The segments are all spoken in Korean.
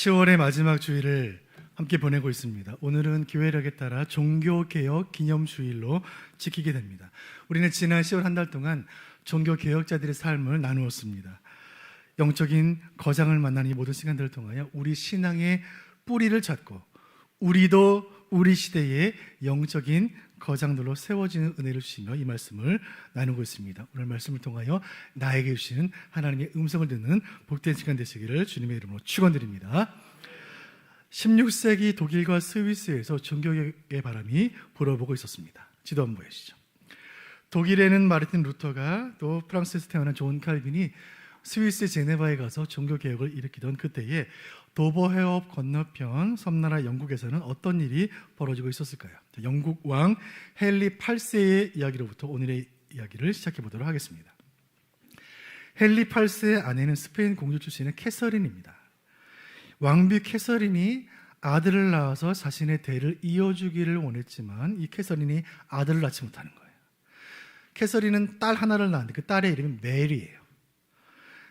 10월의 마지막 주일을 함께 보내고 있습니다. 오늘은 교회력에 따라 종교개혁 기념주일로 지키게 됩니다. 우리는 지난 10월 한 달 동안 종교개혁자들의 삶을 나누었습니다. 영적인 거장을 만나는 이 모든 시간들을 통하여 우리 신앙의 뿌리를 찾고 우리도 우리 시대의 영적인 거장들로 세워지는 은혜를 주시며 이 말씀을 나누고 있습니다. 오늘 말씀을 통하여 나에게 주시는 하나님의 음성을 듣는 복된 시간 되시기를 주님의 이름으로 축원드립니다. 16세기 독일과 스위스에서 종교개혁의 바람이 불어보고 있었습니다. 지도 한번 보여주시죠. 독일에는 마르틴 루터가, 또 프랑스에서 태어난 존 칼빈이 스위스 제네바에 가서 종교개혁을 일으키던 그때에 도버해협 건너편 섬나라 영국에서는 어떤 일이 벌어지고 있었을까요? 영국 왕 헨리 8세의 이야기로부터 오늘의 이야기를 시작해 보도록 하겠습니다. 헨리 8세의 아내는 스페인 공주 출신의 캐서린입니다. 왕비 캐서린이 아들을 낳아서 자신의 대를 이어주기를 원했지만 이 캐서린이 아들을 낳지 못하는 거예요. 캐서린은 딸 하나를 낳았는데 그 딸의 이름이 메리예요.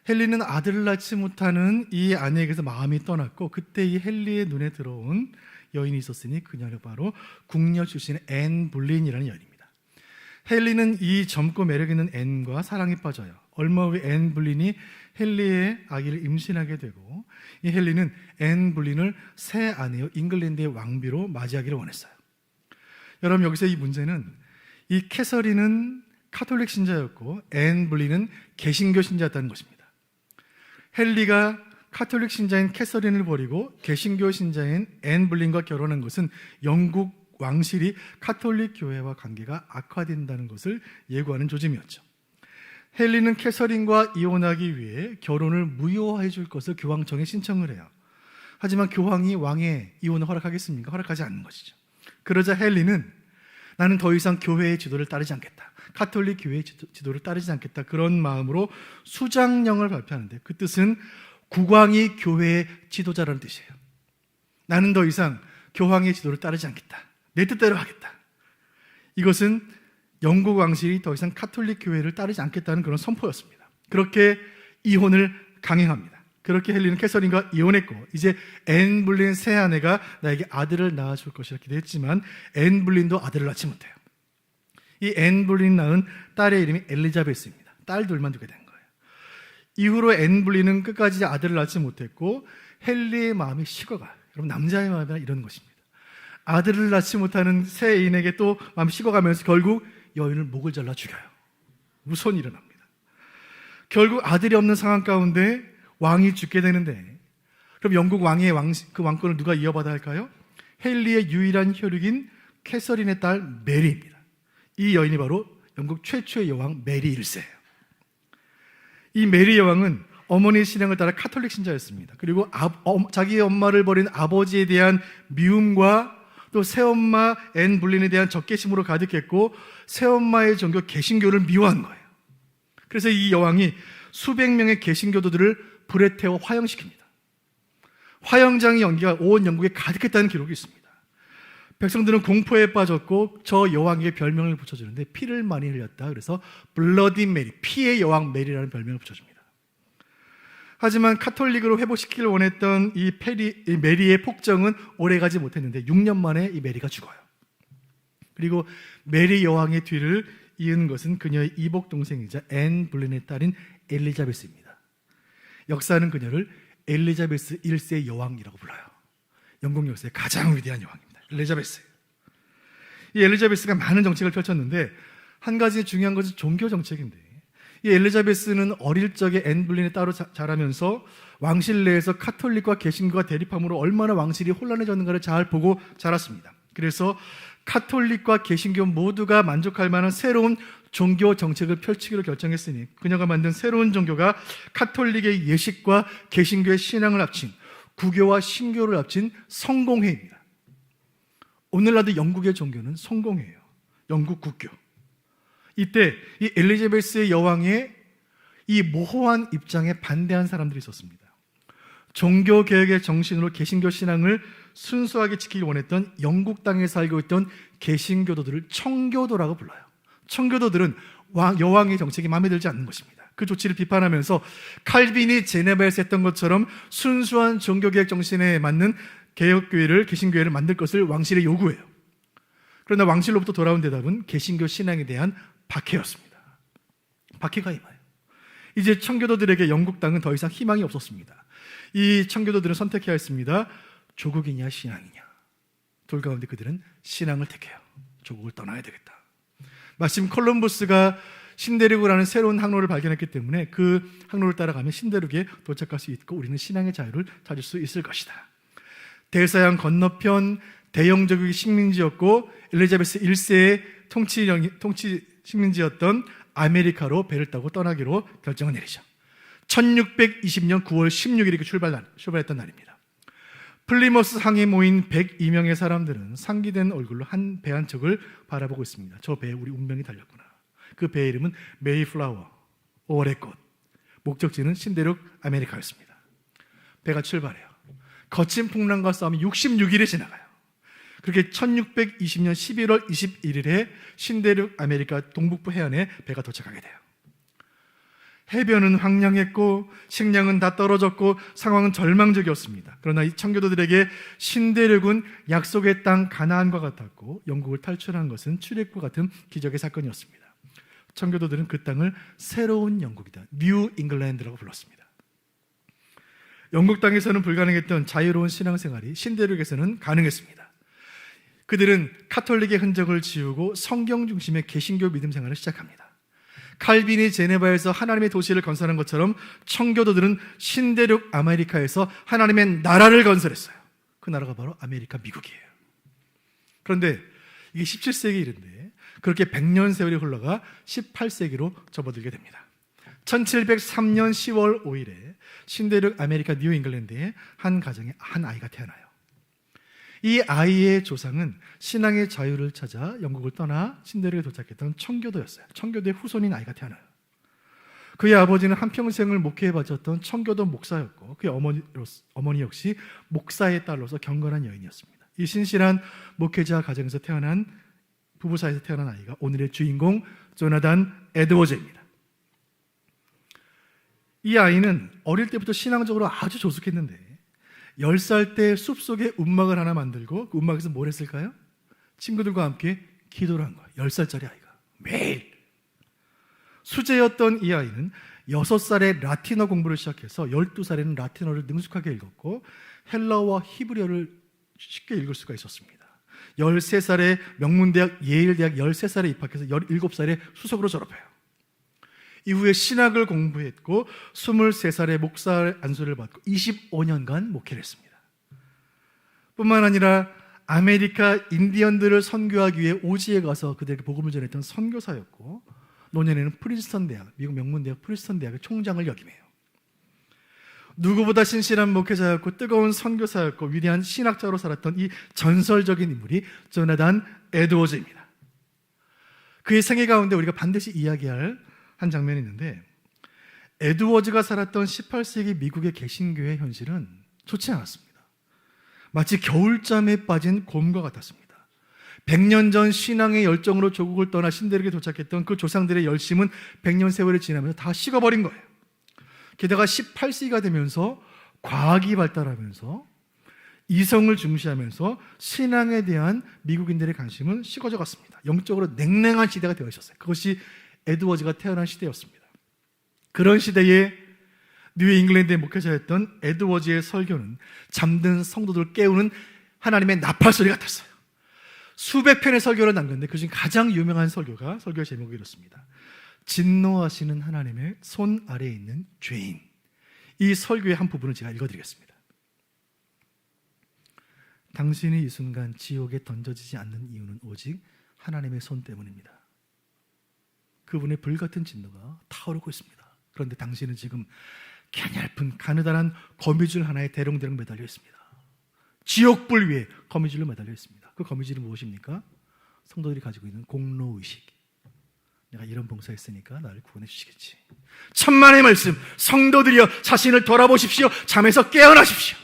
헨리는 아들을 낳지 못하는 이 아내에게서 마음이 떠났고, 그때 이 헨리의 눈에 들어온 여인이 있었으니 그녀는 바로 궁녀 출신의 앤 볼린이라는 여인입니다. 헨리는 이 젊고 매력 있는 앤과 사랑에 빠져요. 얼마 후에 앤 볼린이 헨리의 아기를 임신하게 되고, 이 헨리는 앤 볼린을 새 아내요 잉글랜드의 왕비로 맞이하기를 원했어요. 여러분, 여기서 이 문제는 이 캐서린은 카톨릭 신자였고 앤 볼린은 개신교 신자였다는 것입니다. 헨리가 카톨릭 신자인 캐서린을 버리고 개신교 신자인 앤 볼린과 결혼한 것은 영국 왕실이 카톨릭 교회와 관계가 악화된다는 것을 예고하는 조짐이었죠. 헨리는 캐서린과 이혼하기 위해 결혼을 무효화해 줄 것을 교황청에 신청을 해요. 하지만 교황이 왕의 이혼을 허락하겠습니까? 허락하지 않는 것이죠. 그러자 헨리는 나는 더 이상 교회의 지도를 따르지 않겠다, 카톨릭 교회의 지도를 따르지 않겠다, 그런 마음으로 수장령을 발표하는데, 그 뜻은 국왕이 교회의 지도자라는 뜻이에요. 나는 더 이상 교황의 지도를 따르지 않겠다, 내 뜻대로 하겠다. 이것은 영국 왕실이 더 이상 카톨릭 교회를 따르지 않겠다는 그런 선포였습니다. 그렇게 이혼을 강행합니다. 그렇게 헨리는 캐서린과 이혼했고, 이제 앤 볼린 새 아내가 나에게 아들을 낳아줄 것이라 기대했지만 앤 볼린도 아들을 낳지 못해요. 이 앤 볼린 낳은 딸의 이름이 엘리자베스입니다. 딸 둘만 두게 된 거예요. 이후로 앤 볼린은 끝까지 아들을 낳지 못했고 헨리의 마음이 식어가요. 여러분, 남자의 마음이란 이런 것입니다. 아들을 낳지 못하는 새 애인에게 또 마음이 식어가면서 결국 여인을 목을 잘라 죽여요. 무서운 일이 일어납니다. 결국 아들이 없는 상황 가운데 왕이 죽게 되는데, 그럼 영국 왕의 그 왕권을 누가 이어받아야 할까요? 헨리의 유일한 혈육인 캐서린의 딸 메리입니다. 이 여인이 바로 영국 최초의 여왕 메리 1세예요. 이 메리 여왕은 어머니의 신앙을 따라 카톨릭 신자였습니다. 그리고 자기 엄마를 버린 아버지에 대한 미움과 또 새엄마 앤 볼린에 대한 적개심으로 가득했고, 새엄마의 종교 개신교를 미워한 거예요. 그래서 이 여왕이 수백 명의 개신교도들을 불에 태워 화형시킵니다. 화형장의 연기가 온 영국에 가득했다는 기록이 있습니다. 백성들은 공포에 빠졌고 저 여왕에게 별명을 붙여주는데, 피를 많이 흘렸다, 그래서 블러디 메리, 피의 여왕 메리라는 별명을 붙여줍니다. 하지만 카톨릭으로 회복시키기를 원했던 이 메리의 폭정은 오래가지 못했는데 6년 만에 이 메리가 죽어요. 그리고 메리 여왕의 뒤를 이은 것은 그녀의 이복 동생이자 앤 볼린의 딸인 엘리자베스입니다. 역사는 그녀를 엘리자베스 1세 여왕이라고 불러요. 영국 역사의 가장 위대한 여왕입니다. 엘리자베스. 이 엘리자베스가 많은 정책을 펼쳤는데 한 가지 중요한 것은 종교 정책인데, 이 엘리자베스는 어릴 적에 앤 볼린의 딸로 자라면서 왕실 내에서 카톨릭과 개신교가 대립함으로 얼마나 왕실이 혼란해졌는가를 잘 보고 자랐습니다. 그래서 카톨릭과 개신교 모두가 만족할 만한 새로운 종교 정책을 펼치기로 결정했으니 그녀가 만든 새로운 종교가 카톨릭의 예식과 개신교의 신앙을 합친, 구교와 신교를 합친 성공회입니다. 오늘날도 영국의 종교는 성공회예요. 영국 국교. 이때 이 엘리자베스 여왕의 이 모호한 입장에 반대한 사람들이 있었습니다. 종교개혁의 정신으로 개신교 신앙을 순수하게 지키기 원했던 영국 땅에 살고 있던 개신교도들을 청교도라고 불러요. 청교도들은 여왕의 정책이 마음에 들지 않는 것입니다. 그 조치를 비판하면서 칼빈이 제네바에서 했던 것처럼 순수한 종교개혁 정신에 맞는 개혁교회를, 개신교회를 만들 것을 왕실에 요구해요. 그러나 왕실로부터 돌아온 대답은 개신교 신앙에 대한 박해였습니다. 박해가 임하여 이제 청교도들에게 영국 땅은 더 이상 희망이 없었습니다. 이 청교도들은 선택해야 했습니다. 조국이냐 신앙이냐. 둘 가운데 그들은 신앙을 택해요. 조국을 떠나야 되겠다. 마침 콜럼버스가 신대륙이라는 새로운 항로를 발견했기 때문에 그 항로를 따라가면 신대륙에 도착할 수 있고 우리는 신앙의 자유를 찾을 수 있을 것이다. 대서양 건너편 대영적인 식민지였고 엘리자베스 1세의 통치 식민지였던 아메리카로 배를 타고 떠나기로 결정을 내리죠. 1620년 9월 16일이 출발했던 날입니다. 플리머스 항에 모인 102명의 사람들은 상기된 얼굴로 한 배 한 척을 바라보고 있습니다. 저 배에 우리 운명이 달렸구나. 그 배의 이름은 메이플라워, 5월의 꽃. 목적지는 신대륙 아메리카였습니다. 배가 출발해요. 거친 풍랑과 싸움이 66일이 지나가요. 그렇게 1620년 11월 21일에 신대륙 아메리카 동북부 해안에 배가 도착하게 돼요. 해변은 황량했고 식량은 다 떨어졌고 상황은 절망적이었습니다. 그러나 이 청교도들에게 신대륙은 약속의 땅 가나안과 같았고 영국을 탈출한 것은 출애굽과 같은 기적의 사건이었습니다. 청교도들은 그 땅을 새로운 영국이다, 뉴 잉글랜드라고 불렀습니다. 영국 땅에서는 불가능했던 자유로운 신앙생활이 신대륙에서는 가능했습니다. 그들은 카톨릭의 흔적을 지우고 성경 중심의 개신교 믿음 생활을 시작합니다. 칼빈이 제네바에서 하나님의 도시를 건설한 것처럼 청교도들은 신대륙 아메리카에서 하나님의 나라를 건설했어요. 그 나라가 바로 아메리카 미국이에요. 그런데 이게 17세기 일인데 그렇게 100년 세월이 흘러가 18세기로 접어들게 됩니다. 1703년 10월 5일에 신대륙 아메리카 뉴 잉글랜드의 한 가정에 한 아이가 태어나요. 이 아이의 조상은 신앙의 자유를 찾아 영국을 떠나 신대륙에 도착했던 청교도였어요. 청교도의 후손인 아이가 태어나요. 그의 아버지는 한평생을 목회에 바쳤던 청교도 목사였고 그의 어머니 역시 목사의 딸로서 경건한 여인이었습니다. 이 신실한 목회자 가정에서 태어난 부부 사이에서 태어난 아이가 오늘의 주인공 조나단 에드워즈입니다. 이 아이는 어릴 때부터 신앙적으로 아주 조숙했는데 10살 때 숲속에 움막을 하나 만들고 그 움막에서 뭘 했을까요? 친구들과 함께 기도를 한 거예요. 10살짜리 아이가 매일. 수재였던 이 아이는 6살에 라틴어 공부를 시작해서 12살에는 라틴어를 능숙하게 읽었고 헬라어와 히브리어를 쉽게 읽을 수가 있었습니다. 13살에 명문대학 예일대학 13살에 입학해서 17살에 수석으로 졸업해요. 이후에 신학을 공부했고 23살에 목사 안수를 받고 25년간 목회를 했습니다. 뿐만 아니라 아메리카 인디언들을 선교하기 위해 오지에 가서 그들에게 복음을 전했던 선교사였고 노년에는 프린스턴 대학, 미국 명문대학 프린스턴 대학의 총장을 역임해요. 누구보다 신실한 목회자였고 뜨거운 선교사였고 위대한 신학자로 살았던 이 전설적인 인물이 조나단 에드워즈입니다. 그의 생애 가운데 우리가 반드시 이야기할 한 장면이 있는데 에드워즈가 살았던 18세기 미국의 개신교의 현실은 좋지 않았습니다. 마치 겨울잠에 빠진 곰과 같았습니다. 100년 전 신앙의 열정으로 조국을 떠나 신대륙에 도착했던 그 조상들의 열심은 100년 세월이 지나면서 다 식어버린 거예요. 게다가 18세기가 되면서 과학이 발달하면서 이성을 중시하면서 신앙에 대한 미국인들의 관심은 식어져 갔습니다. 영적으로 냉랭한 시대가 되어 있었어요. 그것이 에드워즈가 태어난 시대였습니다. 그런 시대에 뉴 잉글랜드의 목회자였던 에드워즈의 설교는 잠든 성도들을 깨우는 하나님의 나팔소리 같았어요. 수백 편의 설교를 남겼는데 그중 가장 유명한 설교의 제목이 이렇습니다. 진노하시는 하나님의 손 아래에 있는 죄인. 이 설교의 한 부분을 제가 읽어드리겠습니다. 당신이 이 순간 지옥에 던져지지 않는 이유는 오직 하나님의 손 때문입니다. 그분의 불같은 진노가 타오르고 있습니다. 그런데 당신은 지금 가냘픈 가느다란 거미줄 하나에 대롱대롱 매달려 있습니다. 지옥불 위에 거미줄로 매달려 있습니다. 그 거미줄이 무엇입니까? 성도들이 가지고 있는 공로의식. 내가 이런 봉사했으니까 나를 구원해 주시겠지. 천만의 말씀, 성도들이여 자신을 돌아보십시오. 잠에서 깨어나십시오.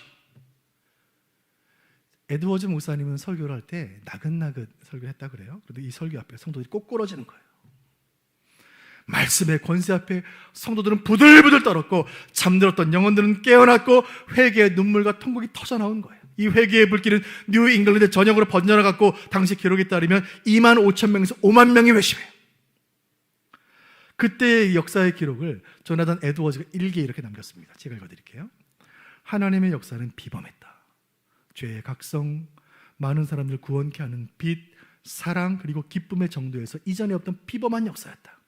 에드워즈 목사님은 설교를 할 때 나긋나긋 설교를 했다 그래요. 그런데 이 설교 앞에 성도들이 꼬꾸러지는 거예요. 말씀의 권세 앞에 성도들은 부들부들 떨었고 잠들었던 영혼들은 깨어났고 회개의 눈물과 통곡이 터져나온 거예요. 이 회개의 불길은 뉴 잉글랜드 전역으로 번져나갔고 당시 기록에 따르면 2만 5천 명에서 5만 명이 회심해요. 그때의 역사의 기록을 조나단 에드워즈가 일기에 이렇게 남겼습니다. 제가 읽어드릴게요. 하나님의 역사는 비범했다. 죄의 각성, 많은 사람들을 구원케 하는 빛, 사랑 그리고 기쁨의 정도에서 이전에 없던 비범한 역사였다.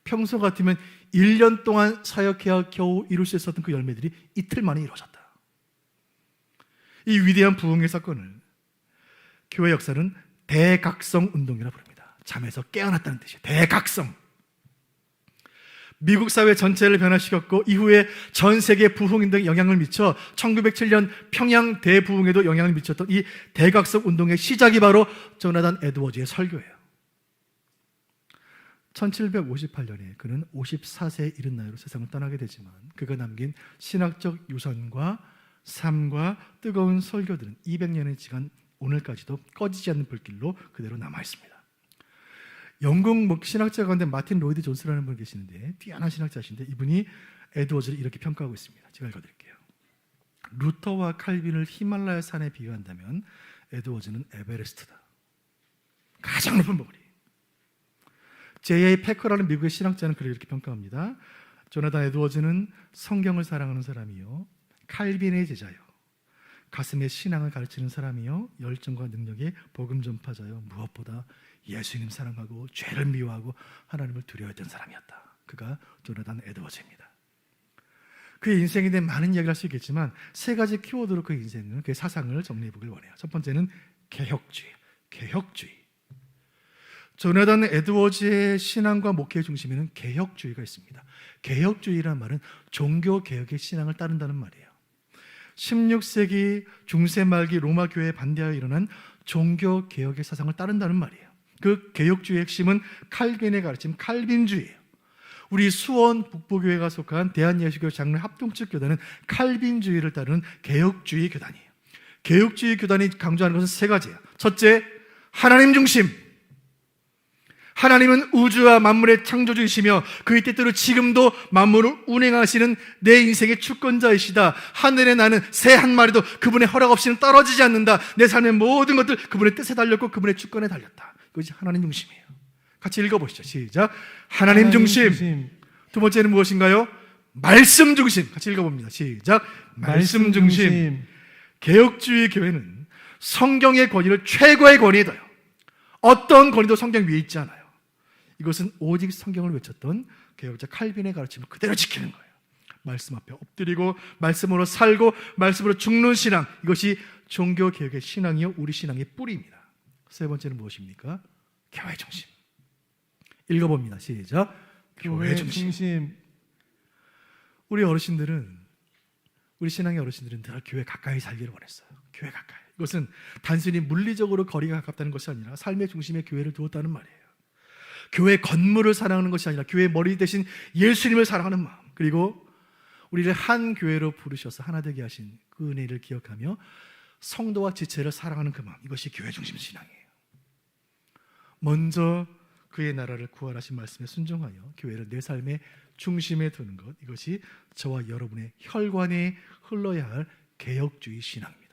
평소 같으면 1년 동안 사역해야 겨우 이룰 수 있었던 그 열매들이 이틀 만에 이루어졌다. 이 위대한 부흥의 사건을 교회 역사는 대각성 운동이라 부릅니다. 잠에서 깨어났다는 뜻이에요. 대각성. 미국 사회 전체를 변화시켰고 이후에 전 세계 부흥 등에 영향을 미쳐 1907년 평양 대부흥에도 영향을 미쳤던 이 대각성 운동의 시작이 바로 조나단 에드워즈의 설교예요. 1758년에 그는 54세에 이른 나이로 세상을 떠나게 되지만 그가 남긴 신학적 유산과 삶과 뜨거운 설교들은 200년의 지간 오늘까지도 꺼지지 않는 불길로 그대로 남아있습니다. 영국 신학자 가운데 마틴 로이드 존스라는 분이 계시는데 뛰어난 신학자신데 이분이 에드워즈를 이렇게 평가하고 있습니다. 제가 읽어드릴게요. 루터와 칼빈을 히말라야 산에 비유한다면 에드워즈는 에베레스트다. 가장 높은 봉우리. J.A. 패커라는 미국의 신학자는 그를 이렇게 평가합니다. 조나단 에드워즈는 성경을 사랑하는 사람이요 칼빈의 제자요 가슴에 신앙을 가르치는 사람이요 열정과 능력의 복음 전파자요 무엇보다 예수님 사랑하고 죄를 미워하고 하나님을 두려워했던 사람이었다. 그가 조나단 에드워즈입니다. 그의 인생에 대해 많은 이야기를 할 수 있겠지만 세 가지 키워드로 그의 인생을, 그의 사상을 정리해 보길 원해요. 첫 번째는 개혁주의. 조나단 에드워즈의 신앙과 목회의 중심에는 개혁주의가 있습니다. 개혁주의란 말은 종교개혁의 신앙을 따른다는 말이에요. 16세기 중세 말기 로마 교회에 반대하여 일어난 종교개혁의 사상을 따른다는 말이에요. 그 개혁주의의 핵심은 칼빈의 가르침, 칼빈주의예요. 우리 수원 북부교회가 속한 대한예수교 장로 합동측 교단은 칼빈주의를 따르는 개혁주의 교단이에요. 개혁주의 교단이 강조하는 것은 세 가지예요. 첫째, 하나님 중심. 하나님은 우주와 만물의 창조주이시며 그의 뜻대로 지금도 만물을 운행하시는 내 인생의 주권자이시다. 하늘에 나는 새 한 마리도 그분의 허락 없이는 떨어지지 않는다. 내 삶의 모든 것들 그분의 뜻에 달렸고 그분의 주권에 달렸다. 이것이 하나님 중심이에요. 같이 읽어보시죠. 시작. 하나님 중심. 두 번째는 무엇인가요? 말씀 중심. 같이 읽어봅니다. 시작. 말씀 중심. 개혁주의 교회는 성경의 권위를 최고의 권위에 둬요. 어떤 권위도 성경 위에 있지 않아요. 이것은 오직 성경을 외쳤던 개혁자 칼빈의 가르침을 그대로 지키는 거예요. 말씀 앞에 엎드리고 말씀으로 살고 말씀으로 죽는 신앙, 이것이 종교개혁의 신앙이요 우리 신앙의 뿌리입니다. 세 번째는 무엇입니까? 교회 중심. 읽어봅니다. 시작. 교회 중심. 우리 어르신들은, 우리 신앙의 어르신들은 늘 교회 가까이 살기를 원했어요. 교회 가까이. 이것은 단순히 물리적으로 거리가 가깝다는 것이 아니라 삶의 중심에 교회를 두었다는 말이에요. 교회 건물을 사랑하는 것이 아니라 교회의 머리 대신 예수님을 사랑하는 마음, 그리고 우리를 한 교회로 부르셔서 하나 되게 하신 그 은혜를 기억하며 성도와 지체를 사랑하는 그 마음, 이것이 교회 중심 신앙이에요. 먼저 그의 나라를 구원하신 말씀에 순종하여 교회를 내 삶의 중심에 두는 것, 이것이 저와 여러분의 혈관에 흘러야 할 개혁주의 신앙입니다.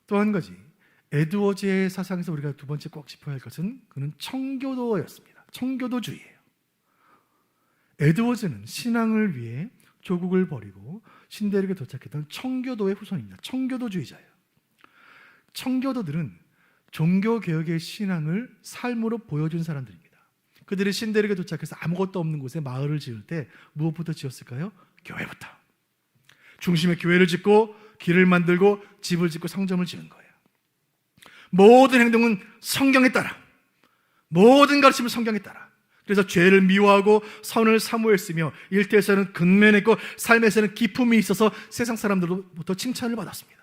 또 한 가지, 에드워즈의 사상에서 우리가 두 번째 꼭 짚어야 할 것은 그는 청교도였습니다. 청교도주의예요. 에드워즈는 신앙을 위해 조국을 버리고 신대륙에 도착했던 청교도의 후손입니다. 청교도주의자예요. 청교도들은 종교개혁의 신앙을 삶으로 보여준 사람들입니다. 그들이 신대륙에 도착해서 아무것도 없는 곳에 마을을 지을 때 무엇부터 지었을까요? 교회부터. 중심에 교회를 짓고 길을 만들고 집을 짓고 성전을 지은 거예요. 모든 행동은 성경에 따라, 모든 가르침은 성경에 따라. 그래서 죄를 미워하고 선을 사모했으며 일터에서는 근면했고 삶에서는 기품이 있어서 세상 사람들로부터 칭찬을 받았습니다.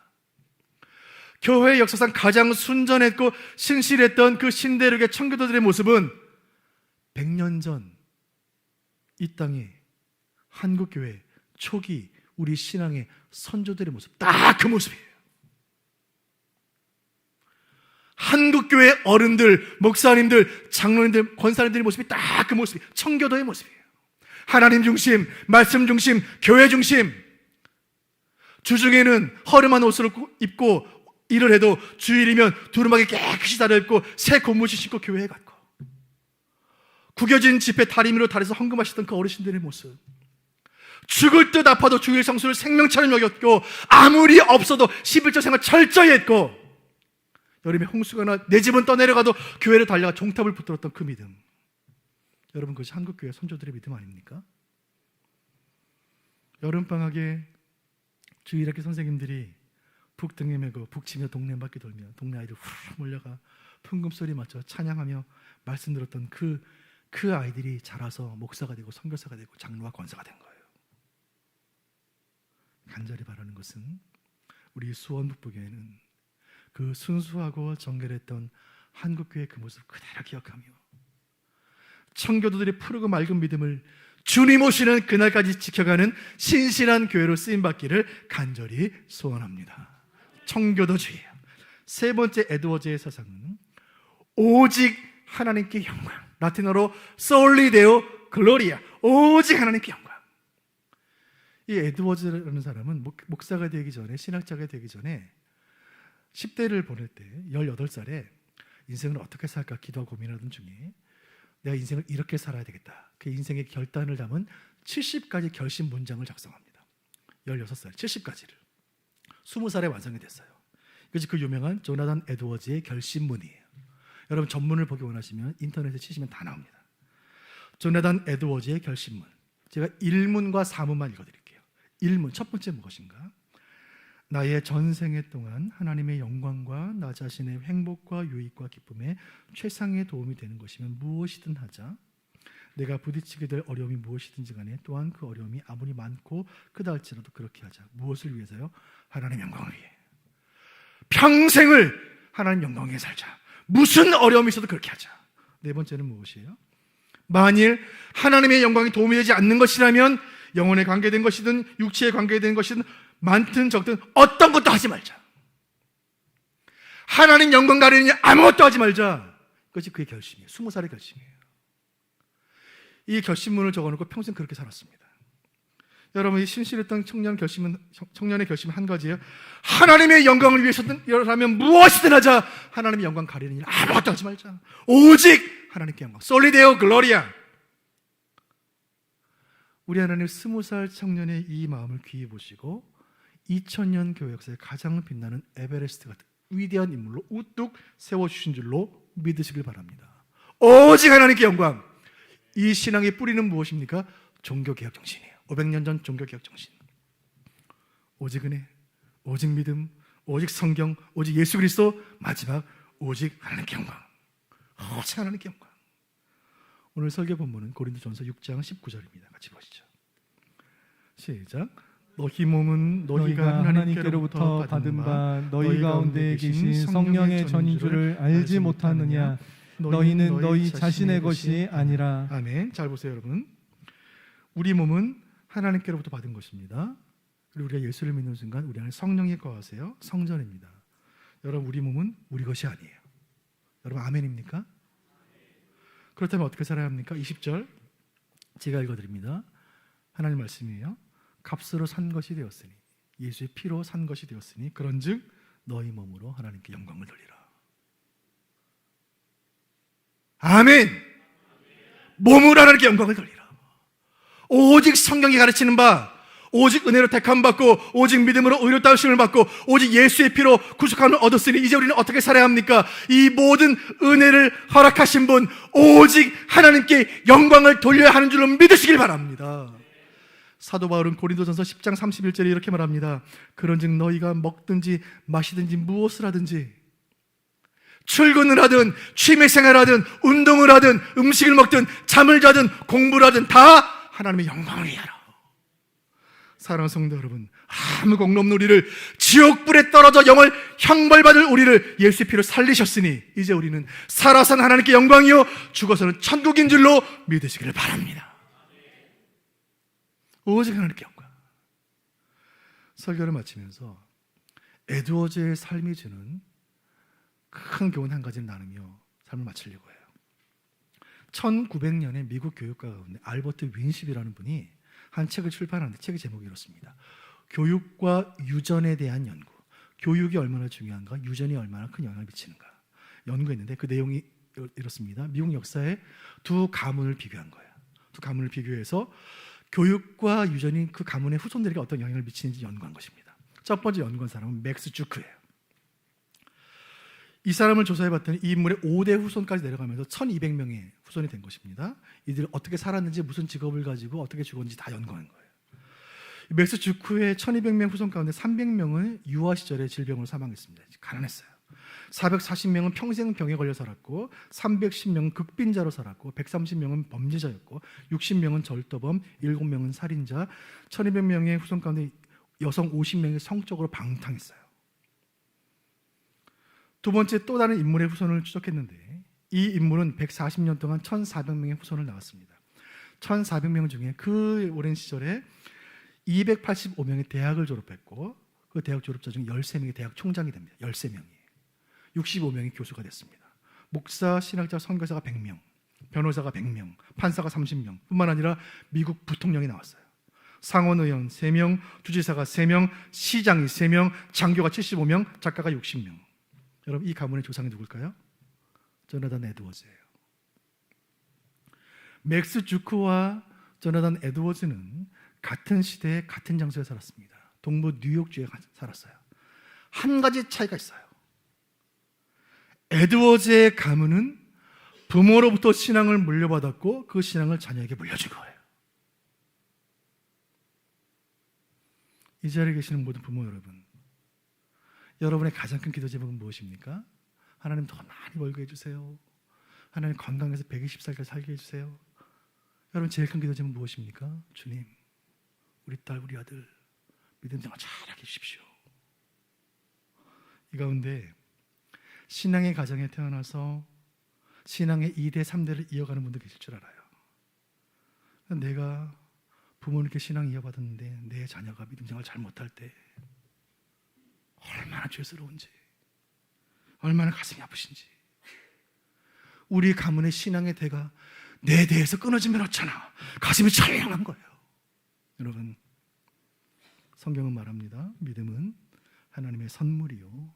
교회의 역사상 가장 순전했고 신실했던 그 신대륙의 청교도들의 모습은 100년 전 이 땅에 한국교회 초기 우리 신앙의 선조들의 모습, 딱 그 모습이에요. 한국교회 어른들, 목사님들, 장로님들, 권사님들의 모습이 딱 그 모습이 청교도의 모습이에요. 하나님 중심, 말씀 중심, 교회 중심. 주중에는 허름한 옷을 입고 일을 해도 주일이면 두루마기 깨끗이 다려입고 새 겉옷을 신고 교회에 갔고, 구겨진 지폐 다리미로 달에서 헌금하시던 그 어르신들의 모습, 죽을 듯 아파도 주일 성수를 생명처럼 여겼고, 아무리 없어도 11조 생활 철저히 했고, 여름에 홍수가 나 내 집은 떠내려가도 교회를 달려가 종탑을 붙들었던 그 믿음. 여러분, 그것이 한국교회 선조들의 믿음 아닙니까? 여름방학에 주일학교 선생님들이 북등에 메고 북치며 동네 한 바퀴 돌며 동네 아이들 후 몰려가 풍금소리 맞춰 찬양하며 말씀 들었던 그 아이들이 자라서 목사가 되고 선교사가 되고 장로와 권사가 된 거예요. 간절히 바라는 것은 우리 수원 북부교회는 그 순수하고 정결했던 한국교회의 그 모습을 그대로 기억하며 청교도들의 푸르고 맑은 믿음을 주님 오시는 그날까지 지켜가는 신실한 교회로 쓰임받기를 간절히 소원합니다. 청교도주의예요. 세 번째 에드워즈의 사상은 오직 하나님께 영광, 라틴어로 Soli Deo Gloria, 오직 하나님께 영광. 이 에드워즈라는 사람은 목사가 되기 전에, 신학자가 되기 전에 10대를 보낼 때 18살에 인생을 어떻게 살까 기도하고 고민하던 중에 내가 인생을 이렇게 살아야 되겠다, 그 인생의 결단을 담은 70가지 결심 문장을 작성합니다. 16살 70가지를 20살에 완성이 됐어요. 그것이 그 유명한 조나단 에드워즈의 결심문이에요. 여러분, 전문을 보기 원하시면 인터넷에 치시면 다 나옵니다. 조나단 에드워즈의 결심문. 제가 1문과 4문만 읽어드릴게요. 1문, 첫 번째 무엇인가? 나의 전생애 동안 하나님의 영광과 나 자신의 행복과 유익과 기쁨에 최상의 도움이 되는 것이면 무엇이든 하자. 내가 부딪히게 될 어려움이 무엇이든지 간에 또한 그 어려움이 아무리 많고 크다 할지라도 그렇게 하자. 무엇을 위해서요? 하나님의 영광을 위해. 평생을 하나님 영광 위해 살자. 무슨 어려움이 있어도 그렇게 하자. 네 번째는 무엇이에요? 만일 하나님의 영광이 도움이 되지 않는 것이라면 영혼에 관계된 것이든 육체에 관계된 것이든 많든 적든 어떤 것도 하지 말자. 하나님 영광 가리니 아무것도 하지 말자. 그것이 그의 결심이에요. 20살의 결심이에요. 이 결심문을 적어놓고 평생 그렇게 살았습니다. 여러분, 이 신실했던 청년의 결심은 한 가지예요. 하나님의 영광을 위해서라면 무엇이든 하자. 하나님의 영광 가리는 일 아무것도 하지 말자. 오직 하나님께 영광. Soli Deo Gloria. 우리 하나님 20살 청년의 이 마음을 귀히 보시고 2000년 교회 역사에 가장 빛나는 에베레스트 같은 위대한 인물로 우뚝 세워주신 줄로 믿으시길 바랍니다. 오직 하나님께 영광. 이 신앙의 뿌리는 무엇입니까? 종교개혁 정신이에요. 500년 전 종교개혁 정신. 오직 은혜, 오직 믿음, 오직 성경, 오직 예수 그리스도, 마지막 오직 하나님께 영광. 오직 하나님께 영광. 오늘 설교 본문은 고린도전서 6장 19절입니다. 같이 보시죠. 시작. 너희 몸은 너희가 하나님께로부터 받은 바 너희 가운데 계신 성령의 전인줄을 알지 못하느냐. 너희는 너희 자신의 것이 아니라. 아멘. 잘 보세요, 여러분. 우리 몸은 하나님께로부터 받은 것입니다. 그리고 우리가 예수를 믿는 순간 우리 안에 성령이 거하세요. 성전입니다. 여러분, 우리 몸은 우리 것이 아니에요. 여러분, 아멘입니까? 그렇다면 어떻게 살아야 합니까? 20절 제가 읽어드립니다. 하나님 말씀이에요. 값으로 산 것이 되었으니, 예수의 피로 산 것이 되었으니 그런즉 너희 몸으로 하나님께 영광을 돌리라. 아멘. 몸으로 하나님께 영광을 돌리라. 오직 성경이 가르치는 바, 오직 은혜로 택함 받고 오직 믿음으로 의로 따르심을 받고 오직 예수의 피로 구속함을 얻었으니 이제 우리는 어떻게 살아야 합니까? 이 모든 은혜를 허락하신 분 오직 하나님께 영광을 돌려야 하는 줄로 믿으시길 바랍니다. 사도 바울은 고린도전서 10장 31절에 이렇게 말합니다. 그런즉 너희가 먹든지 마시든지 무엇을 하든지, 출근을 하든 취미생활을 하든 운동을 하든 음식을 먹든 잠을 자든 공부를 하든 다 하나님의 영광을 위하라. 사랑하는 성도 여러분, 아무 공로 없는 우리를, 지옥불에 떨어져 영을 형벌받을 우리를 예수의 피로 살리셨으니 이제 우리는 살아선 하나님께 영광이요 죽어서는 천국인 줄로 믿으시기를 바랍니다. 오직 하나님께 영광. 설교를 마치면서 에드워즈의 삶이 주는 큰 교훈 한 가지를 나누며 삶을 마치려고 해요. 1900년에 미국 교육가 가운데 알버트 윈십이라는 분이 한 책을 출판하는데 책의 제목이 이렇습니다. 교육과 유전에 대한 연구. 교육이 얼마나 중요한가, 유전이 얼마나 큰 영향을 미치는가 연구했는데 그 내용이 이렇습니다. 미국 역사에 두 가문을 비교한 거예요. 두 가문을 비교해서 교육과 유전이 그 가문의 후손들에게 어떤 영향을 미치는지 연구한 것입니다. 첫 번째 연구한 사람은 맥스 주크예요. 이 사람을 조사해봤더니 이 인물의 5대 후손까지 내려가면서 1200명의 후손이 된 것입니다. 이들이 어떻게 살았는지, 무슨 직업을 가지고 어떻게 죽었는지 다 연구한 거예요. 맥스 주크의 1200명 후손 가운데 300명은 유아 시절에 질병으로 사망했습니다. 가난했어요. 440명은 평생 병에 걸려 살았고, 310명은 극빈자로 살았고, 130명은 범죄자였고, 60명은 절도범, 7명은 살인자, 1200명의 후손 가운데 여성 50명이 성적으로 방탕했어요. 두 번째 또 다른 인물의 후손을 추적했는데 이 인물은 140년 동안 1400명의 후손을 낳았습니다. 1400명 중에 그 오랜 시절에 285명의 대학을 졸업했고, 그 대학 졸업자 중에 13명이 대학 총장이 됩니다. 13명이. 65명이 교수가 됐습니다. 목사, 신학자, 선교사가 100명, 변호사가 100명, 판사가 30명 뿐만 아니라 미국 부통령이 나왔어요. 상원의원 3명, 주지사가 3명, 시장이 3명, 장교가 75명, 작가가 60명. 여러분, 이 가문의 조상이 누굴까요? 조나단 에드워즈예요. 맥스 주크와 조나단 에드워즈는 같은 시대에 같은 장소에 살았습니다. 동부 뉴욕주에 살았어요. 한 가지 차이가 있어요. 에드워즈의 가문은 부모로부터 신앙을 물려받았고 그 신앙을 자녀에게 물려준 거예요. 이 자리에 계시는 모든 부모 여러분, 여러분의 가장 큰 기도 제목은 무엇입니까? 하나님 더 많이 벌게 해주세요. 하나님 건강해서 120살까지 살게 해주세요. 여러분 제일 큰 기도 제목은 무엇입니까? 주님, 우리 딸, 우리 아들 믿음 생활 잘하게 해주십시오. 이 가운데 신앙의 가정에 태어나서 신앙의 2대, 3대를 이어가는 분도 계실 줄 알아요. 내가 부모님께 신앙 이어받았는데 내 자녀가 믿음 생활 잘 못할 때 얼마나 죄스러운지, 얼마나 가슴이 아프신지. 우리 가문의 신앙의 대가 내 대에서 끊어지면 어쩌나 가슴이 철렁한 거예요. 여러분, 성경은 말합니다. 믿음은 하나님의 선물이요,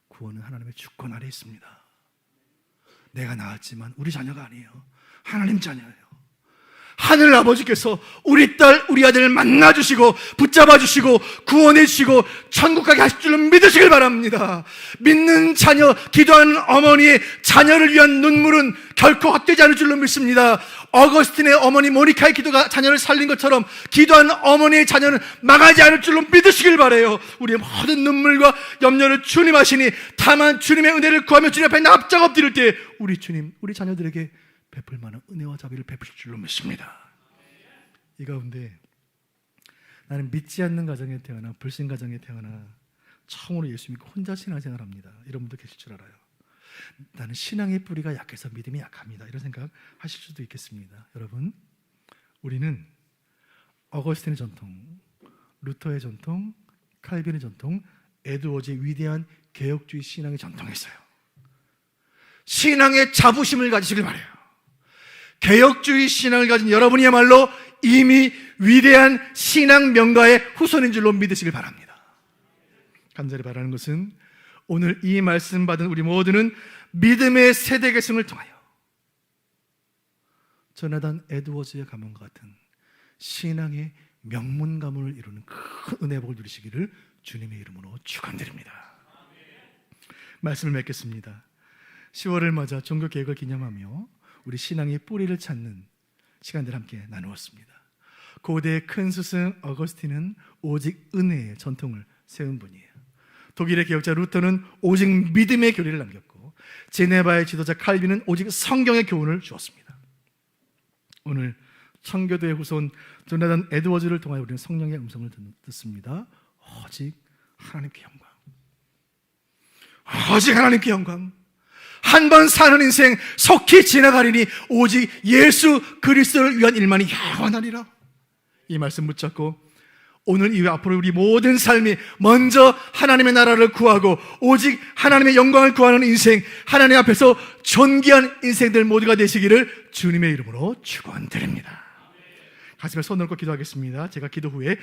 구원은 하나님의 주권 아래 있습니다. 내가 낳았지만 우리 자녀가 아니에요. 하나님 자녀예요. 하늘 아버지께서 우리 딸, 우리 아들을 만나주시고 붙잡아주시고 구원해주시고 천국 가게 하실 줄로 믿으시길 바랍니다. 믿는 자녀, 기도하는 어머니의 자녀를 위한 눈물은 결코 헛되지 않을 줄로 믿습니다. 어거스틴의 어머니 모니카의 기도가 자녀를 살린 것처럼 기도하는 어머니의 자녀는 망하지 않을 줄로 믿으시길 바라요. 우리의 모든 눈물과 염려를 주님 하시니 다만 주님의 은혜를 구하며 주님 앞에 납작 엎드릴 때 우리 주님, 우리 자녀들에게 베풀 만한 은혜와 자비를 베푸실 줄로 믿습니다. 이 가운데 나는 믿지 않는 가정에 태어나 불신 가정에 태어나 처음으로 예수 믿고 혼자 신앙생활을 합니다. 이런 분도 계실 줄 알아요. 나는 신앙의 뿌리가 약해서 믿음이 약합니다. 이런 생각 하실 수도 있겠습니다. 여러분, 우리는 어거스틴의 전통, 루터의 전통, 칼빈의 전통, 에드워즈의 위대한 개혁주의 신앙의 전통이 있어요. 신앙의 자부심을 가지시길 바라요. 개혁주의 신앙을 가진 여러분이야말로 이미 위대한 신앙 명가의 후손인 줄로 믿으시길 바랍니다. 간절히 바라는 것은 오늘 이 말씀 받은 우리 모두는 믿음의 세대 계승을 통하여 조나단 에드워즈의 가문과 같은 신앙의 명문 가문을 이루는 큰 은혜의 복을 누리시기를 주님의 이름으로 축원드립니다. 말씀을 맺겠습니다. 10월을 맞아 종교개혁을 기념하며 우리 신앙의 뿌리를 찾는 시간들 함께 나누었습니다. 고대의 큰 스승 어거스틴은 오직 은혜의 전통을 세운 분이에요. 독일의 개혁자 루터는 오직 믿음의 교리를 남겼고, 제네바의 지도자 칼빈은 오직 성경의 교훈을 주었습니다. 오늘 청교도의 후손 조나단 에드워즈를 통하여 우리는 성령의 음성을 듣습니다. 오직 하나님께 영광, 오직 하나님께 영광. 한 번 사는 인생 속히 지나가리니 오직 예수 그리스도를 위한 일만이 영원하리라. 이 말씀 붙잡고 오늘 이후 앞으로 우리 모든 삶이 먼저 하나님의 나라를 구하고 오직 하나님의 영광을 구하는 인생, 하나님 앞에서 존귀한 인생들 모두가 되시기를 주님의 이름으로 축원드립니다. 가슴에 손 얹고 기도하겠습니다. 제가 기도 후에